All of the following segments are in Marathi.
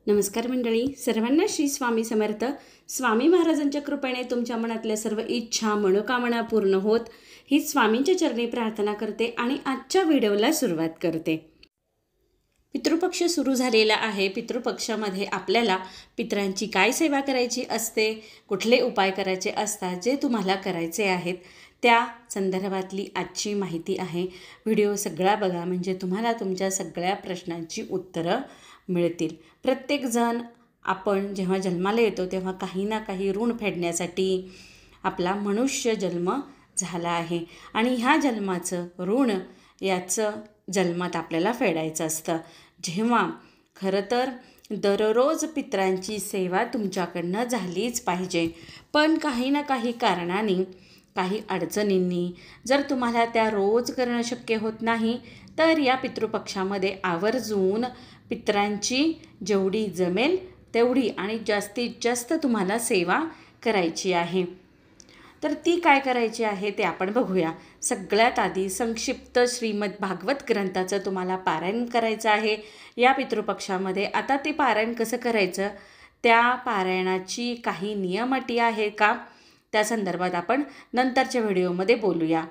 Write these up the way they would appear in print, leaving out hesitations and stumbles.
नमस्कार मंडळी, सर्वांना श्री स्वामी समर्थ. स्वामी महाराजांच्या कृपेने तुमच्या मनातल्या सर्व इच्छा मनोकामना पूर्ण होत ही स्वामींच्या चरणी प्रार्थना करते आणि आजच्या व्हिडिओला सुरुवात करते. पितृपक्ष सुरू झालेला आहे. पितृपक्षामध्ये आपल्याला पितरांची काय सेवा करायची असते, कुठले उपाय करायचे असतात, जे तुम्हाला करायचे आहेत त्या संदर्भातली आजची माहिती आहे. व्हिडिओ सगळा बघा, म्हणजे तुम्हाला तुमच्या सगळ्या प्रश्नांची उत्तरं मिळतील. प्रत्येकजण आपण जेव्हा जन्माला येतो तेव्हा काही ना काही ऋण फेडण्यासाठी आपला मनुष्य जन्म झाला आहे आणि ह्या जन्माचं ऋण याचं जन्मात आपल्याला फेडायचं असतं. जेव्हा खरं तर दररोज पितरांची सेवा तुमच्याकडनं झालीच पाहिजे, पण काही ना काही कारणाने काही अडचणींनी जर तुम्हाला त्या रोज करणं शक्य होत नाही तर या पितृपक्षामध्ये आवर्जून पितरांची जेवढी जमेल तेवढी आणि जास्तीत जास्त तुम्हाला सेवा करायची आहे. तर ती काय करायची आहे ते आपण बघूया. सगळ्यात आधी संक्षिप्त श्रीमद भागवत ग्रंथाचं तुम्हाला पारायण करायचं आहे या पितृपक्षामध्ये. आता ते पारायण कसं करायचं, त्या पारायणाची काही नियम अटी आहे का, त्या संदर्भात आपण नंतरच्या व्हिडिओमध्ये बोलूया.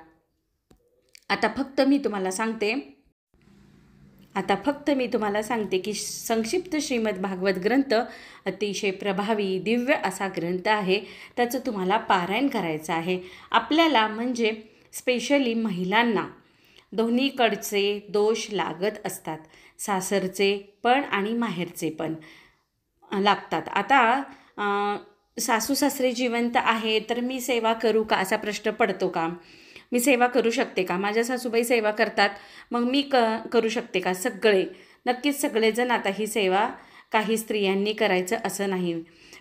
आता फक्त मी तुम्हाला सांगते की संक्षिप्त श्रीमद भागवत ग्रंथ अतिशय प्रभावी दिव्य असा ग्रंथ आहे. त्याचं तुम्हाला पारायण करायचं आहे. आपल्याला म्हणजे स्पेशली महिलांना दोन्हीकडचे दोष लागत असतात, सासरचे पण आणि माहेरचे पण लागतात. आता सासू सासरे जिवंत आहे तर मी सेवा करू का असा प्रश्न पडतो का, मी सेवा करू शकते का, माझ्या सासूबाई सेवा करतात मग मी करू शकते का. नक्कीच सगळेजण आता ही सेवा काही स्त्रियांनी करायचं असं नाही.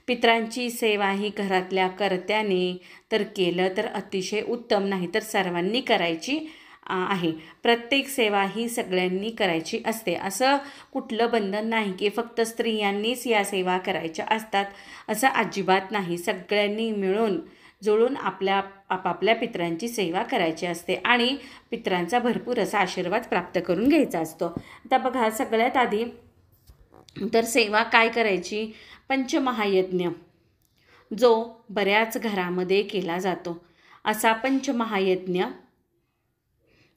पितरांची सेवा ही घरातल्या कर्त्याने तर केलं तर अतिशय उत्तम, नाही तर सर्वांनी करायची आहे. प्रत्येक सेवा ही सगळ्यांनी करायची असते. असं कुठलं बंधन नाही की फक्त स्त्रियांनीच या सेवा करायच्या असतात, असं अजिबात नाही. सगळ्यांनी मिळून जुळून आपापल्या पितरांची सेवा करायची असते आणि पितरांचा भरपूर असा आशीर्वाद प्राप्त करून घ्यायचा असतो. आता बघा, सगळ्यात आधी तर सेवा काय करायची, पंचमहायज्ञ जो बऱ्याच घरामध्ये केला जातो असा पंचमहायज्ञ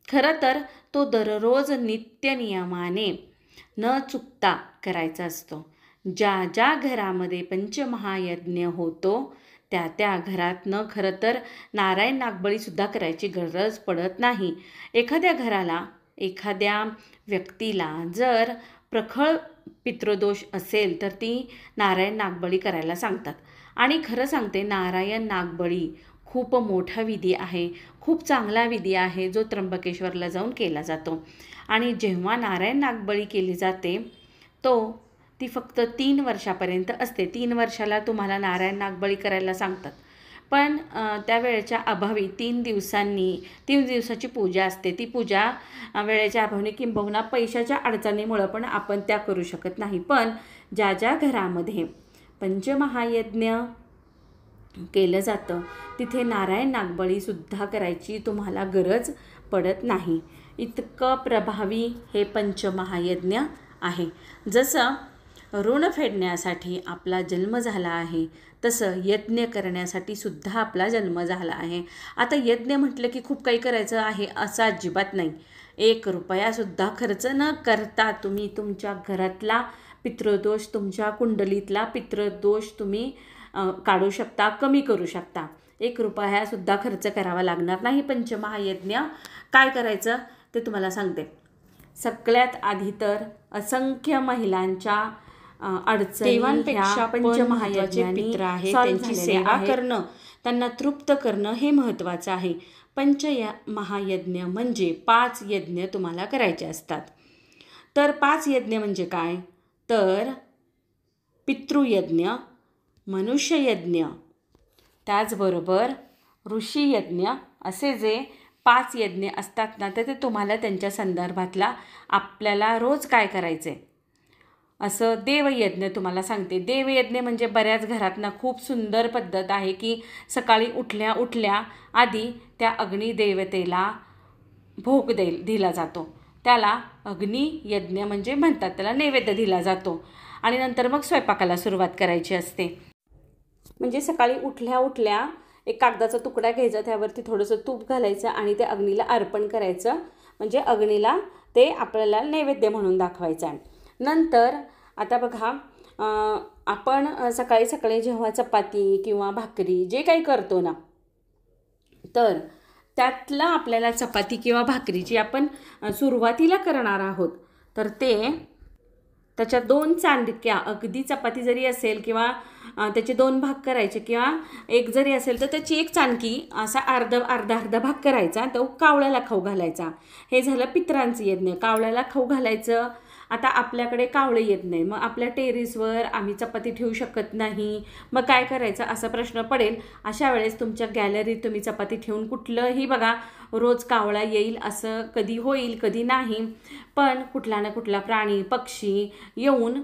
खरं तर तो दररोज नित्यनियमाने न चुकता करायचा असतो. ज्या ज्या घरामध्ये पंचमहायज्ञ होतो त्या घरातनं खरं तर नारायण नागबळीसुद्धा करायची गरज पडत नाही. एखाद्या घराला, एखाद्या व्यक्तीला जर प्रखळ पितृदोष असेल तर ती नारायण नागबळी करायला सांगतात. आणि खरं सांगते, नारायण नागबळी खूप मोठा विधी आहे, खूप चांगला विधी आहे, जो त्र्यंबकेश्वरला जाऊन केला जातो. आणि जेव्हा नारायण नागबळी केली जाते ती फक्त 3 वर्षापर्यंत असते. 3 वर्षाला तुम्हाला नारायण नागबळी करायला सांगतात, पण त्या वेळेच्या अभावी 3 दिवसाची पूजा असते. ती पूजा वेळेच्या अभावी किंबहुना पैशाच्या अडचणीमुळं पण आपण त्या करू शकत नाही. पण ज्या ज्या घरामध्ये पंचमहायज्ञ केलं जातं तिथे नारायण नागबळीसुद्धा करायची तुम्हाला गरज पडत नाही. इतकं प्रभावी हे पंचमहायज्ञ आहे. जसं ऋण फेडण्यासाठी आपला जन्म झाला आहे तसं यज्ञ करण्यासाठी सुद्धा आपला जन्म झाला आहे. आता यज्ञ म्हटलं की खूप काही करायचं आहे असं अजिबात नाही. 1 रुपयासुद्धा खर्च न करता तुम्ही तुमच्या घरातला पितृदोष, तुमच्या कुंडलीतला पितृदोष तुम्ही काढू शकता, कमी करू शकता. 1 रुपयासुद्धा खर्च करावा लागणार नाही. पंचमहायज्ञ काय करायचं ते तुम्हाला सांगते. सगळ्यात आधी तर असंख्य महिलांच्या अडचणींपेक्षा पंचमहायज्ञाचे पित्र आहे त्यांची सेवा करणं, त्यांना तृप्त करणं हे महत्त्वाचं आहे. पंचमहायज्ञ म्हणजे 5 यज्ञ तुम्हाला करायचे असतात. तर 5 यज्ञ म्हणजे काय, तर पितृयज्ञ, मनुष्ययज्ञ, त्याचबरोबर ऋषीयज्ञ, असे जे 5 यज्ञ असतात ना, तर ते तुम्हाला त्यांच्या संदर्भातला आपल्याला रोज काय करायचं आहे असं देवयज्ञ तुम्हाला सांगते. देवयज्ञ म्हणजे बऱ्याच घरातनं खूप सुंदर पद्धत आहे की सकाळी उठल्या आधी त्या अग्निदेवतेला भोग दिला जातो. त्याला अग्नियज्ञ म्हणजे म्हणतात, त्याला नैवेद्य दिला जातो. आणि नंतर मग स्वयंपाकाला सुरुवात करायची असते. म्हणजे सकाळी उठल्या उठल्या एक कागदाचा तुकडा घ्यायचा, त्यावरती थोडंसं तूप घालायचं आणि ते अग्नीला अर्पण करायचं. म्हणजे अग्नीला ते आपल्याला नैवेद्य म्हणून दाखवायचं आहे. नंतर आता बघा, आपण सकाळी सकाळी जेव्हा चपाती किंवा भाकरी जे काही करतो ना, तर त्यातलं आपल्याला चपाती किंवा भाकरी जी आपण सुरुवातीला करणार आहोत, तर त्याच्या 2 चांदक्या, अगदी चपाती जरी असेल किंवा त्याचे 2 भाग करायचे किंवा एक जरी असेल तर त्याची 1 चांदकी असा अर्धा भाग करायचा, तो कावळ्याला खाऊ घालायचा. हे झालं पितरांचं यज्ञ, कावळ्याला खाऊ घालायचं. आता आपल्याकडे कावळे येत नाही, मग आपल्या टेरेसवर आम्ही चपाती ठेवू शकत नाही, मग काय करायचं असा प्रश्न पडेल. अशा वेळेस तुमच्या गॅलरीत तुम्ही चपाती ठेवून कुठलंही बघा, रोज कावळा येईल असं कधी होईल कधी नाही, पण कुठला ना कुठला प्राणी पक्षी येऊन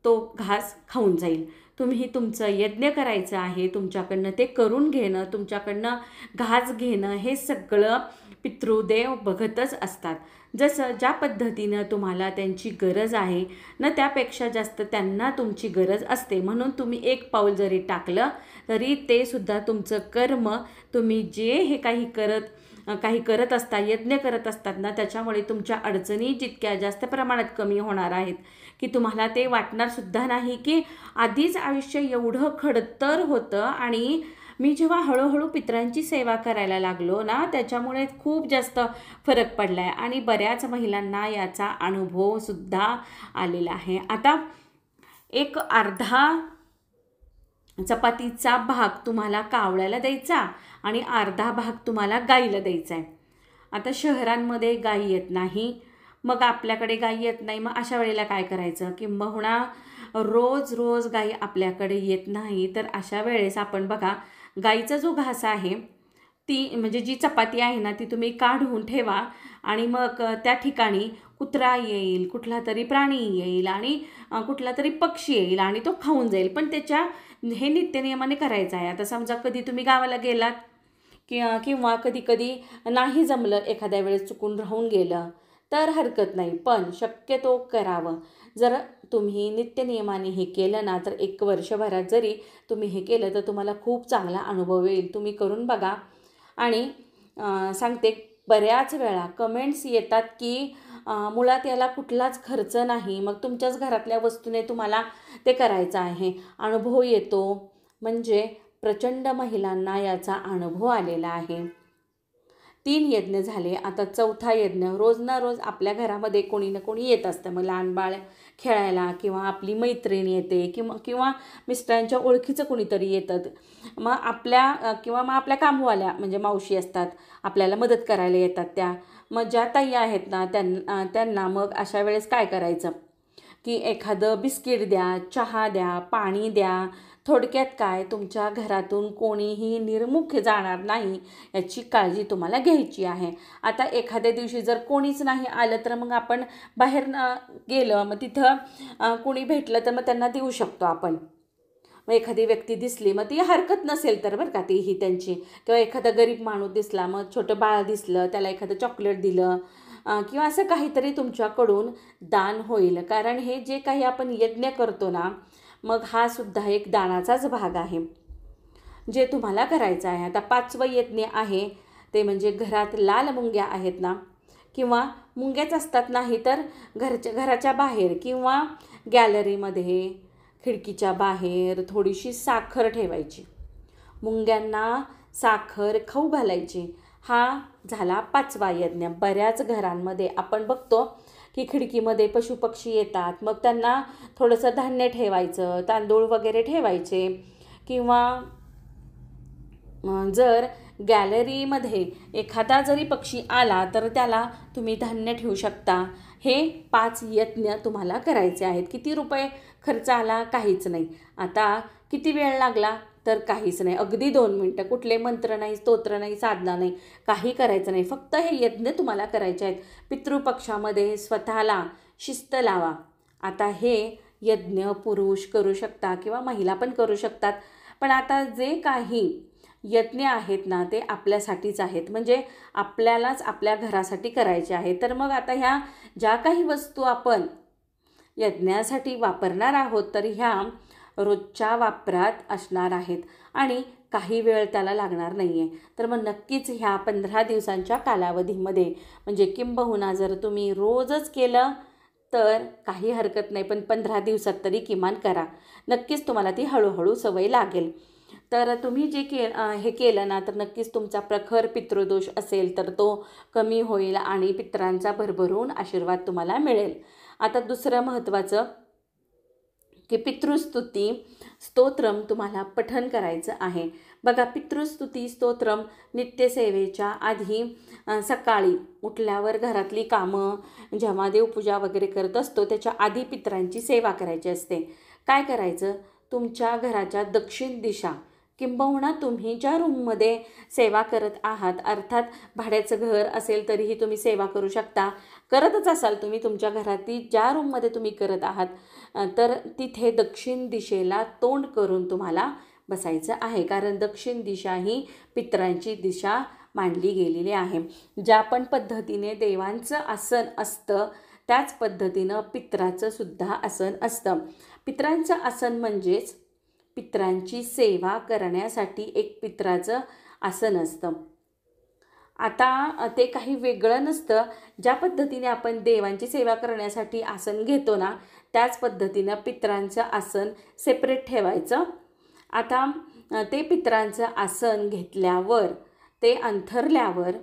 तो घास खाऊन जाईल. तुम्ही तुमचं यज्ञ करायचं आहे, तुमच्याकडनं ते करून घेणं, तुमच्याकडनं घास घेणं, हे सगळं पितृदेव बघतच असतात. जसं ज्या पद्धतीनं तुम्हाला त्यांची गरज आहे ना, त्यापेक्षा जास्त त्यांना तुमची गरज असते. म्हणून तुम्ही 1 पाऊल जरी टाकलं तरी ते सुद्धा तुमचं कर्म, तुम्ही जे हे काही करत असता, यज्ञ करत असतात ना, त्याच्यामुळे तुमच्या अडचणी जितक्या जास्त प्रमाणात कमी होणार आहेत की तुम्हाला ते वाटणार सुद्धा नाही की आधीच आयुष्य एवढं खडतर होतं आणि मी जेव्हा हळूहळू पितरांची सेवा करायला लागलो ना, त्याच्यामुळे खूप जास्त फरक पडला आहे आणि बऱ्याच महिलांना याचा अनुभवसुद्धा आलेला आहे. आता एक अर्धा चपातीचा भाग तुम्हाला कावळ्याला द्यायचा आणि अर्धा भाग तुम्हाला गाईला द्यायचा आहे. आता शहरांमध्ये गाई येत नाही, मग आपल्याकडे गाई येत नाही, मग अशा वेळेला काय करायचं, किंबहुना रोज रोज गाई आपल्याकडे येत नाही, तर अशा वेळेस आपण बघा, गाईचा जो घास आहे ती म्हणजे जी चपाती आहे ना, ती तुम्ही काढून ठेवा आणि मग त्या ठिकाणी कुत्रा येईल, कुठला तरी प्राणी येईल आणि कुठला तरी पक्षी येईल आणि तो खाऊन जाईल. पण हे नित्यनियमाने करायचं आहे. आता समजा कधी तुम्ही गावाला गेलात किंवा कधी कधी नाही जमलं, एखाद्या वेळेस चुकून राहून गेलं तर हरकत नाही, पण शक्यतो करावं. जर तुम्ही नित्यनियमाने हे केलं ना, तर 1 वर्षभरात जरी तुम्ही हे केलं तर तुम्हाला खूप चांगला अनुभव येईल. तुम्ही करून बघा. आणि सांगते, बऱ्याच वेळा कमेंट्स येतात की मुळात याला कुठलाच खर्च नाही, मग तुमच्याच घरातल्या वस्तूने तुम्हाला ते करायचं आहे, अनुभव येतो. म्हणजे प्रचंड महिलांना याचा अनुभव आलेला आहे. 3 यज्ञ झाले, आता 4था यज्ञ. रोज ना रोज आपल्या घरामध्ये कोणी ना कोणी येत असतं, मग लहान बाळ खेळायला किंवा आपली मैत्रीण येते किंवा मिस्टरांच्या ओळखीचं कोणीतरी येतं. मग आपल्या कामवाल्या म्हणजे मावशी असतात, आपल्याला मदत करायला येतात त्या. मग ज्या ताई आहेत ना, त्यांना मग अशा वेळेस काय करायचं की एखादं बिस्किट द्या, चहा द्या, पाणी द्या. थोडक्यात काय, तुमच्या घरातून कोणीही निर्मुख जाणार नाही याची काळजी तुम्हाला घ्यायची आहे. आता एखाद्या दिवशी जर कोणीच नाही आलं तर मग आपण बाहेर गेलं, मग तिथं कोणी भेटलं तर मग त्यांना देऊ शकतो आपण. मग एखादी व्यक्ती दिसली, मग ती हरकत नसेल तर बरं का, तीही त्यांची, किंवा एखादा गरीब माणूस दिसला, मग छोटं बाळ दिसलं, त्याला एखादं चॉकलेट दिलं किंवा असं काहीतरी तुमच्याकडून दान होईल. कारण हे जे काही आपण यज्ञ करतो ना, मग हा सुद्धा एक दानाचाच भाग आहे जे तुम्हाला करायचं आहे. आता 5वं यज्ञ आहे ते म्हणजे घरात लाल मुंग्या आहेत ना, किंवा मुंग्याच असतात, नाही तर घराच्या बाहेर किंवा गॅलरीमध्ये खिडकीच्या बाहेर थोडीशी साखर ठेवायची, मुंग्यांना साखर खाऊ घालायची. हा झाला 5वा यज्ञ. बऱ्याच घरांमध्ये आपण बघतो की खिडकीमध्ये पशुपक्षी येतात, मग त्यांना थोडंसं धान्य ठेवायचं, तांदूळ वगैरे ठेवायचे, किंवा जर गॅलरीमध्ये एखादा जरी पक्षी आला तर त्याला तुम्ही धान्य ठेवू शकता. हे 5 यज्ञ तुम्हाला करायचे आहेत. किती रुपये खर्च आला? काहीच नाही. आता किती वेळ लागला? तर काहीच नाही, अगदी 2 मिनटं. कुठले मंत्र नाही, स्तोत्र नाही, साधना नाही, काही करायचं नाही. फक्त हे यज्ञ तुम्हाला करायचे आहेत. पितृपक्षामध्ये स्वतःला शिस्त लावा. आता हे यज्ञ पुरुष करू शकता किंवा महिला पण करू शकतात. पण आता जे काही यज्ञ आहेत ना, ते आपल्यासाठीच आहेत, म्हणजे आपल्यालाच आपल्या घरासाठी करायचे आहे. तर मग आता ह्या ज्या काही वस्तू आपण यज्ञासाठी वापरणार आहोत तर ह्या रोजच्या वापरात असणार आहेत आणि काही वेळ त्याला लागणार नाही आहे. तर मग नक्कीच ह्या 15 दिवसांच्या कालावधीमध्ये म्हणजे किंबहुना जर तुम्ही रोजच केलं तर काही हरकत नाही, पण 15 दिवसात तरी किमान करा. नक्कीच तुम्हाला ती हळूहळू सवय लागेल. तर तुम्ही जे हे केलं ना तर नक्कीच तुमचा प्रखर पितृदोष असेल तर तो कमी होईल आणि पितरांचा भरभरून आशीर्वाद तुम्हाला मिळेल. आता दुसरं महत्त्वाचं की पितृस्तुती स्तोत्रम तुम्हाला पठण करायचं आहे. बघा, पितृस्तुती स्तोत्रम नित्यसेवेच्या आधी सकाळी उठल्यावर घरातली कामं जेव्हा देवपूजा वगैरे करत असतो त्याच्या आधी पितरांची सेवा करायची असते. काय करायचं, तुमच्या घराच्या दक्षिण दिशा किंबहुना तुम्ही ज्या रूममध्ये सेवा करत आहात, अर्थात भाड्याचं घर असेल तरीही तुम्ही सेवा करू शकता, करतच असाल तुम्ही तुमच्या घरातील ज्या रूममध्ये तुम्ही करत आहात तर तिथे दक्षिण दिशेला तोंड करून तुम्हाला बसायचं आहे. कारण दक्षिण दिशा ही पितरांची दिशा मानली गेलेली आहे. ज्या पण पद्धतीने देवांचं आसन असतं त्याच पद्धतीनं पितराचं सुद्धा आसन असतं. पितरांचं आसन म्हणजेच पितरांची सेवा करण्यासाठी एक पितराचं आसन असतं. आता ते काही वेगळं नसतं. ज्या पद्धतीने आपण देवांची सेवा करण्यासाठी आसन घेतो ना त्याच पद्धतीनं पितरांचं आसन सेपरेट ठेवायचं. आता ते पितरांचं आसन घेतल्यावर ते अंथरल्यावर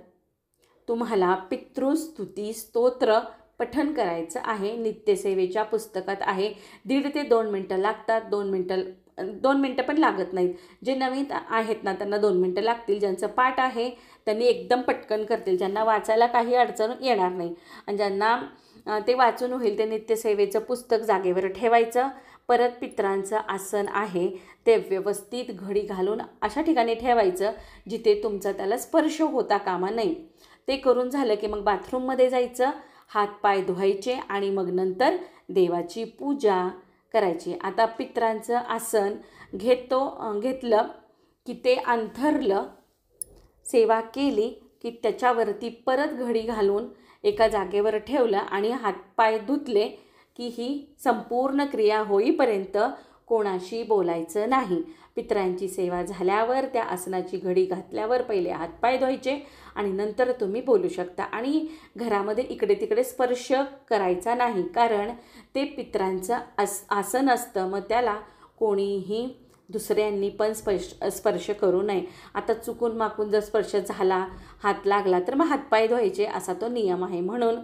तुम्हाला पितृस्तुती स्तोत्र पठण करायचं आहे. नित्यसेवेच्या पुस्तकात आहे. 1.5 ते 2 मिनटं लागतात. 2 मिनटं पण लागत नाहीत. जे नवीन आहेत ना त्यांना 2 मिनटं लागतील. ज्यांचं पाठ आहे त्यांनी एकदम पटकन करतील. ज्यांना वाचायला काही अडचण येणार नाही आणि ज्यांना ते वाचून होईल ते नित्यसेवेचं पुस्तक जागेवर ठेवायचं. परत पितरांचं आसन आहे ते व्यवस्थित घडी घालून अशा ठिकाणी ठेवायचं जिथे तुमचा त्याला स्पर्श होता कामा नये. ते करून झालं की मग बाथरूममध्ये जायचं, हातपाय धुवायचे आणि मग नंतर देवाची पूजा करायची. आता पितरांचं आसन घेतलं की ते अंथरलं, सेवा केली की त्याच्यावरती परत घडी घालून एका जागेवर ठेवलं आणि हातपाय धुतले की ही संपूर्ण क्रिया होईपर्यंत कोणाशी बोलायचं नाही. पितरांची सेवा झाल्यावर त्या आसनाची घडी घातल्यावर पहिले हातपाय धुवायचे आणि नंतर तुम्ही बोलू शकता. आणि घरामध्ये इकडे तिकडे स्पर्श करायचा नाही, कारण ते पितरांचं आसन असतं. मग त्याला कोणीही दुसऱ्यांनी पण स्पर्श करू नये. आता चुकून माकून जर स्पर्श झाला, हात लागला तर मग हातपाय धुवायचे असा तो नियम आहे. म्हणून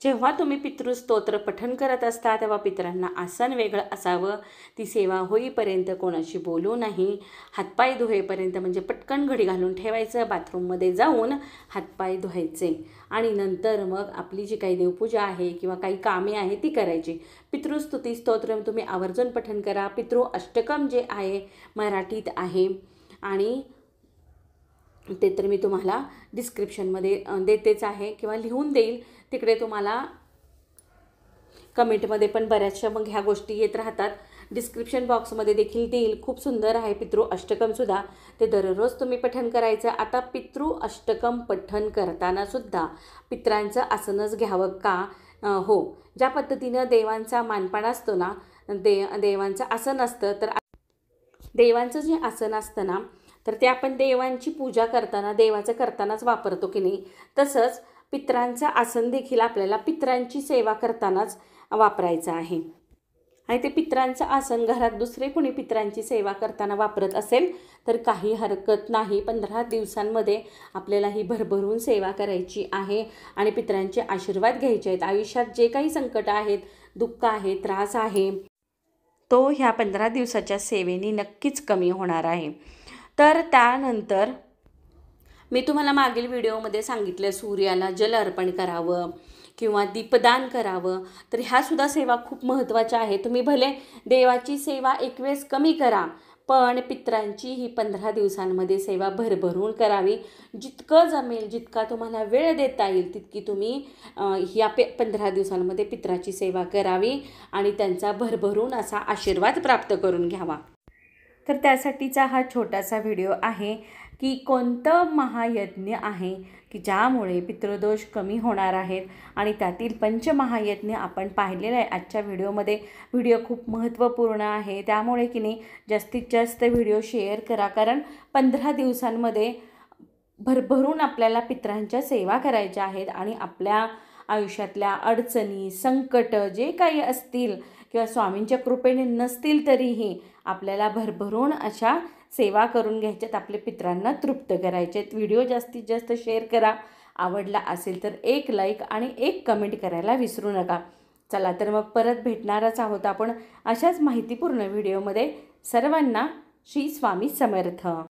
जेव्हा तुम्ही पितृस्तोत्र पठण करत असता तेव्हा पितरांना आसन वेगळं असावं. ती सेवा होईपर्यंत कोणाशी बोलू नाही. हातपाय धुवेपर्यंत म्हणजे पटकन घडी घालून ठेवायचं, बाथरूममध्ये जाऊन हातपाय धुवायचे आणि नंतर मग आपली जी काही देवपूजा आहे किंवा काही कामे आहे ती करायची. पितृस्तुती स्तोत्र तुम्ही आवर्जून पठण करा. पितृ अष्टकम जे आहे मराठीत आहे आणि ते तर मी तुम्हाला डिस्क्रिप्शनमध्ये देतेच आहे किंवा लिहून देईल. तिकडे तुम्हाला कमेंटमध्ये पण बऱ्याचशा मग ह्या गोष्टी येत राहतात. डिस्क्रिप्शन बॉक्समध्ये देखील देईल. खूप सुंदर आहे पितृ अष्टकमसुद्धा. ते दररोज तुम्ही पठण करायचं. आता पितृ अष्टकम पठण करतानासुद्धा पितरांचं आसनच घ्यावं का? हो, ज्या पद्धतीनं देवांचा मानपान असतो ना, देवांचं आसन असतं तर देवांचं जे आसन असतं ना तर ते आपण देवांची पूजा करताना देवाचं करतानाच वापरतो की नाही, तसंच पितरांचं आसन देखील आपल्याला पितरांची सेवा करतानाच वापरायचं आहे. आणि ते पितरांचं आसन घरात दुसरे कोणी पितरांची सेवा करताना वापरत असेल तर काही हरकत नाही. 15 दिवसांमध्ये आपल्याला ही भरभरून सेवा करायची आहे आणि पितरांचे आशीर्वाद घ्यायचे आहेत. आयुष्यात जे काही संकट आहेत, दुःख आहे, त्रास आहे, तो ह्या 15 दिवसाच्या सेवेने नक्कीच कमी होणार आहे. तर त्यानंतर मी तुम्हाला मागील व्हिडिओमध्ये सांगितलं सूर्याला जल अर्पण करावं किंवा दीपदान करावं. तर ह्यासुद्धा सेवा खूप महत्त्वाच्या आहे. तुम्ही भले देवाची सेवा एक वेळेस कमी करा, पण पितरांची ही 15 दिवसांमध्ये सेवा भरभरून करावी. जितकं जमेल, जितका तुम्हाला वेळ देता येईल तितकी तुम्ही ह्या 15 दिवसांमध्ये पितराची सेवा करावी आणि त्यांचा भरभरून असा आशीर्वाद प्राप्त करून घ्यावा. तर त्यासाठीचा हा छोटासा व्हिडिओ आहे. की कोणतं महायज्ञ आहे की ज्यामुळे पितृदोष कमी होणार आहेत. आणि त्यातील पंचमहायज्ञ आपण पाहिलेलं आहे आजच्या व्हिडिओमध्ये. व्हिडिओ खूप महत्त्वपूर्ण आहे, त्यामुळे की नाही जास्तीत जास्त व्हिडिओ शेअर करा. कारण 15 दिवसांमध्ये भरभरून आपल्याला पितरांच्या सेवा करायच्या आहेत आणि आपल्या आयुष्यातल्या अडचणी, संकट जे काही असतील किंवा स्वामींच्या कृपेने नसतील तरीही आपल्याला भरभरून अशा सेवा करून घ्यायच्यात, आपल्या पितरांना तृप्त करायचे आहेत. व्हिडिओ जास्तीत जास्त शेअर करा. आवडला असेल तर एक लाईक आणि एक कमेंट करायला विसरू नका. चला तर मग परत भेटणारच आहोत आपण अशाच माहितीपूर्ण व्हिडिओमध्ये. सर्वांना श्री स्वामी समर्थ.